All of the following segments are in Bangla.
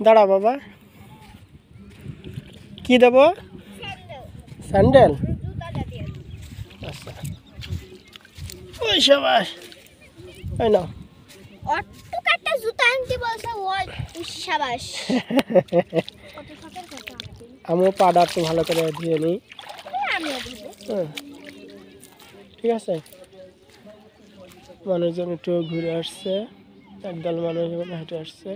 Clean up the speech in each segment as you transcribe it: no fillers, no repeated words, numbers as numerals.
দাঁড়া বাবা, কি দেব? স্যান্ডেল। আচ্ছা, ওই সাবাস, ওই নাও। একটা জুতা আনতে বলছে, ওই সাবাস। আমিও পাটা একটু ভালো করে ধুয়ে নিই। ঠিক আছে, মানুষজন একটু ঘুরে আসছে, একদল মানুষ হেঁটে আসছে।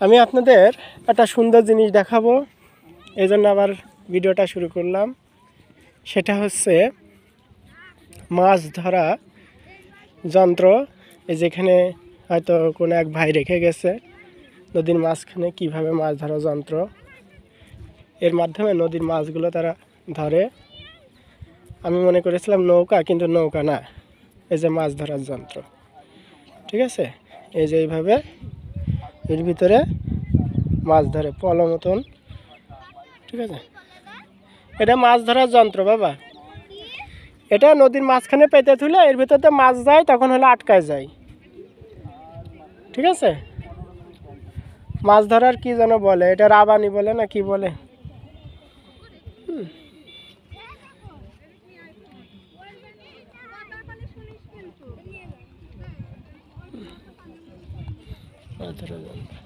আমি আপনাদের একটা সুন্দর জিনিস দেখাবো, এই জন্য আবার ভিডিওটা শুরু করলাম। সেটা হচ্ছে মাছ ধরা যন্ত্র। এই যেখানে হয়তো কোনো এক ভাই রেখে গেছে নদীর মাঝখানে কীভাবে মাছ ধরা যন্ত্র, এর মাধ্যমে নদীর মাছগুলো তারা ধরে। আমি মনে করেছিলাম নৌকা, কিন্তু নৌকা না, এই যে মাছ ধরার যন্ত্র। ঠিক আছে, এই যে এইভাবে এর ভিতরে মাছ ধরে পল মতন। ঠিক আছে, এটা মাছ ধরার যন্ত্র বাবা। এটা নদীর মাঝখানে পেতে তুলে এর ভিতরে মাছ যায়, তখন হলে আটকায় যায়। ঠিক আছে, মাছ ধরার কি যেন বলে, এটা রাবানি বলে না কি বলে। মাছ ধরার যন্ত্র।